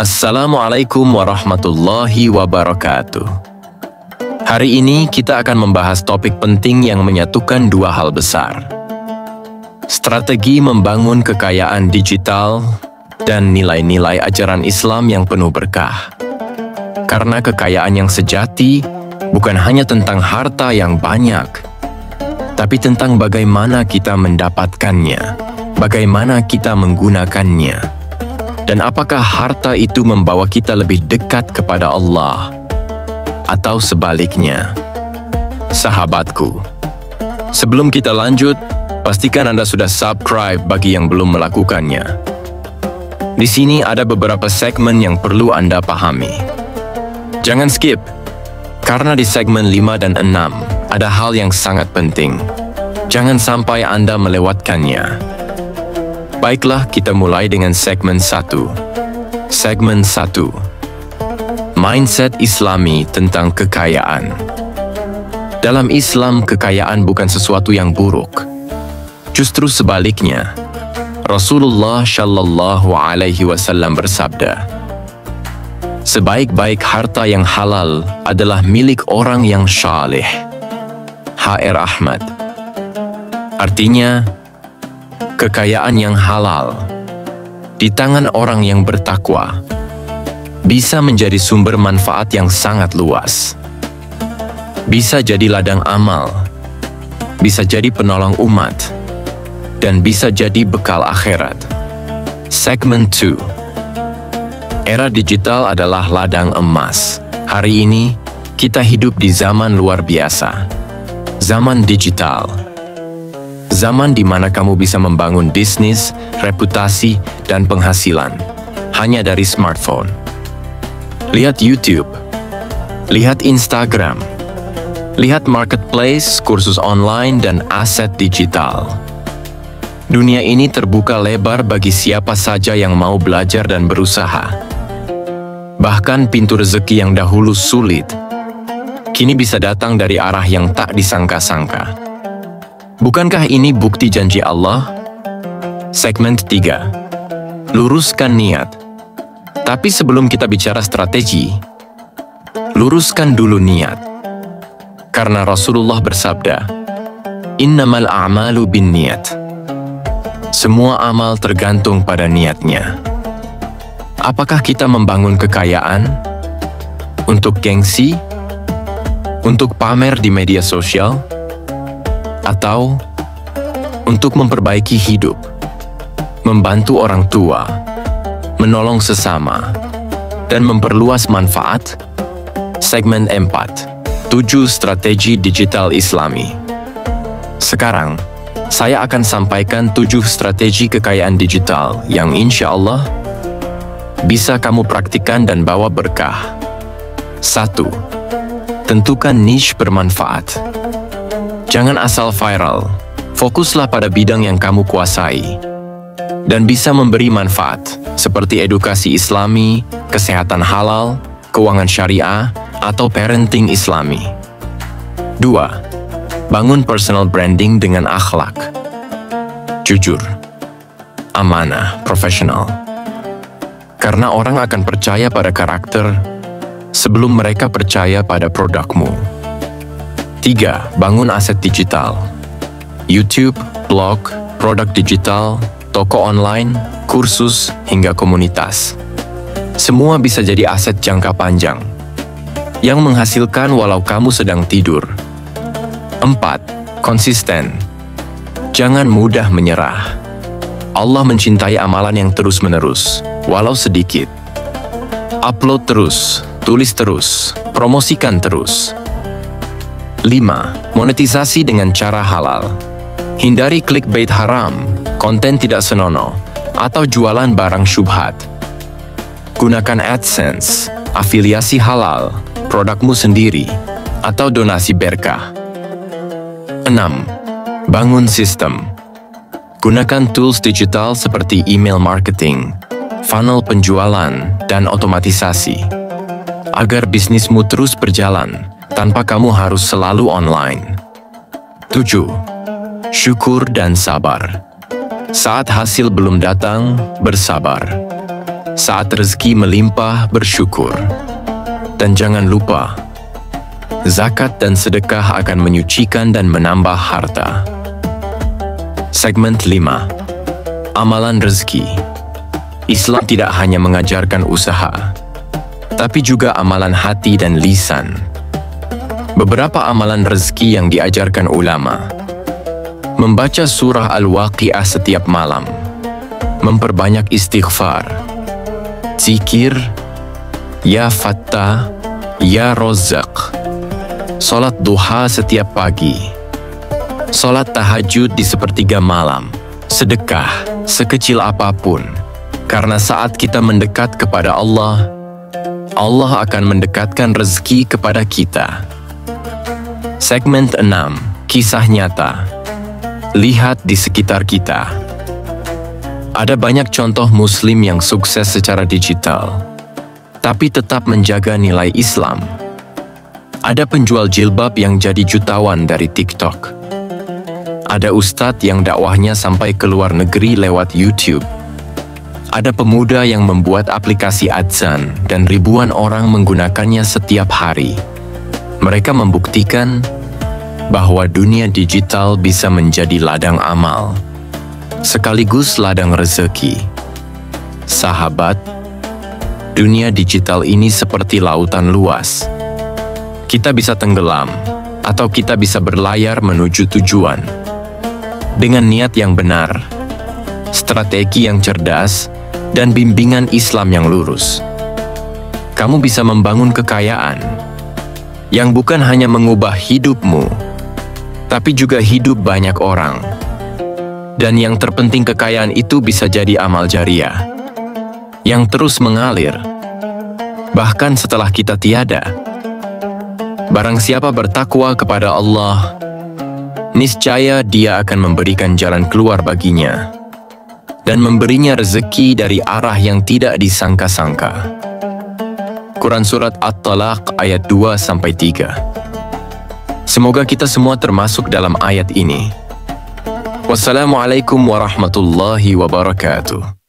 Assalamualaikum warahmatullahi wabarakatuh. Hari ini kita akan membahas topik penting yang menyatukan dua hal besar. Strategi membangun kekayaan digital dan nilai-nilai ajaran Islam yang penuh berkah. Karena kekayaan yang sejati bukan hanya tentang harta yang banyak, tapi tentang bagaimana kita mendapatkannya, bagaimana kita menggunakannya, dan apakah harta itu membawa kita lebih dekat kepada Allah, atau sebaliknya. Sahabatku, sebelum kita lanjut, pastikan Anda sudah subscribe bagi yang belum melakukannya. Di sini ada beberapa segmen yang perlu Anda pahami. Jangan skip, karena di segmen 5 dan 6 ada hal yang sangat penting. Jangan sampai Anda melewatkannya. Baiklah, kita mulai dengan segmen 1. Segmen 1. Mindset Islami tentang kekayaan. Dalam Islam, kekayaan bukan sesuatu yang buruk. Justru sebaliknya, Rasulullah Shallallahu Alaihi Wasallam bersabda, sebaik-baik harta yang halal adalah milik orang yang saleh. H.R. Ahmad. Artinya, kekayaan yang halal di tangan orang yang bertakwa bisa menjadi sumber manfaat yang sangat luas. Bisa jadi ladang amal, bisa jadi penolong umat, dan bisa jadi bekal akhirat. Segmen 2. Era digital adalah ladang emas. Hari ini, kita hidup di zaman luar biasa. Zaman digital. Zaman di mana kamu bisa membangun bisnis, reputasi, dan penghasilan hanya dari smartphone. Lihat YouTube, lihat Instagram, lihat marketplace, kursus online, dan aset digital. Dunia ini terbuka lebar bagi siapa saja yang mau belajar dan berusaha. Bahkan pintu rezeki yang dahulu sulit, kini bisa datang dari arah yang tak disangka-sangka. Bukankah ini bukti janji Allah? Segmen 3. Luruskan niat. Tapi sebelum kita bicara strategi, luruskan dulu niat. Karena Rasulullah bersabda, "Innamal a'malu binniyat." Semua amal tergantung pada niatnya. Apakah kita membangun kekayaan untuk gengsi, untuk pamer di media sosial, atau untuk memperbaiki hidup, membantu orang tua, menolong sesama, dan memperluas manfaat? Segmen 4. 7 strategi digital Islami. Sekarang, saya akan sampaikan 7 strategi kekayaan digital yang insya Allah bisa kamu praktikkan dan bawa berkah. 1. Tentukan niche bermanfaat. Jangan asal viral, fokuslah pada bidang yang kamu kuasai dan bisa memberi manfaat, seperti edukasi Islami, kesehatan halal, keuangan syariah, atau parenting Islami. 2. Bangun personal branding dengan akhlak. Jujur, amanah, profesional. Karena orang akan percaya pada karakter sebelum mereka percaya pada produkmu. 3. Bangun aset digital. YouTube, blog, produk digital, toko online, kursus, hingga komunitas. Semua bisa jadi aset jangka panjang yang menghasilkan walau kamu sedang tidur. 4. Konsisten. Jangan mudah menyerah. Allah mencintai amalan yang terus-menerus, walau sedikit. Upload terus, tulis terus, promosikan terus. 5. Monetisasi dengan cara halal. Hindari clickbait haram, konten tidak senonoh, atau jualan barang syubhat. Gunakan AdSense, afiliasi halal, produkmu sendiri, atau donasi berkah. 6. Bangun sistem. Gunakan tools digital seperti email marketing, funnel penjualan, dan otomatisasi, agar bisnismu terus berjalan tanpa kamu harus selalu online. 7. Syukur dan sabar. Saat hasil belum datang, bersabar. Saat rezeki melimpah, bersyukur. Dan jangan lupa, zakat dan sedekah akan menyucikan dan menambah harta. Segmen 5. Amalan rezeki. Islam tidak hanya mengajarkan usaha, tapi juga amalan hati dan lisan. Beberapa amalan rezeki yang diajarkan ulama: membaca surah Al-Waqiah setiap malam, memperbanyak istighfar, zikir, Ya Fattah, Ya Razzaq, salat duha setiap pagi, salat tahajud di sepertiga malam, sedekah sekecil apapun, karena saat kita mendekat kepada Allah, Allah akan mendekatkan rezeki kepada kita. Segmen 6. Kisah nyata. Lihat di sekitar kita. Ada banyak contoh muslim yang sukses secara digital, tapi tetap menjaga nilai Islam. Ada penjual jilbab yang jadi jutawan dari TikTok. Ada ustadz yang dakwahnya sampai ke luar negeri lewat YouTube. Ada pemuda yang membuat aplikasi adzan dan ribuan orang menggunakannya setiap hari. Mereka membuktikan bahwa dunia digital bisa menjadi ladang amal, sekaligus ladang rezeki. Sahabat, dunia digital ini seperti lautan luas. Kita bisa tenggelam, atau kita bisa berlayar menuju tujuan. Dengan niat yang benar, strategi yang cerdas, dan bimbingan Islam yang lurus, kamu bisa membangun kekayaan yang bukan hanya mengubah hidupmu, tapi juga hidup banyak orang. Dan yang terpenting, kekayaan itu bisa jadi amal jariah yang terus mengalir, bahkan setelah kita tiada. Barang siapa bertakwa kepada Allah, niscaya Dia akan memberikan jalan keluar baginya dan memberinya rezeki dari arah yang tidak disangka-sangka. Quran Surat At-Talaq ayat 2-3. Semoga kita semua termasuk dalam ayat ini. Wassalamualaikum warahmatullahi wabarakatuh.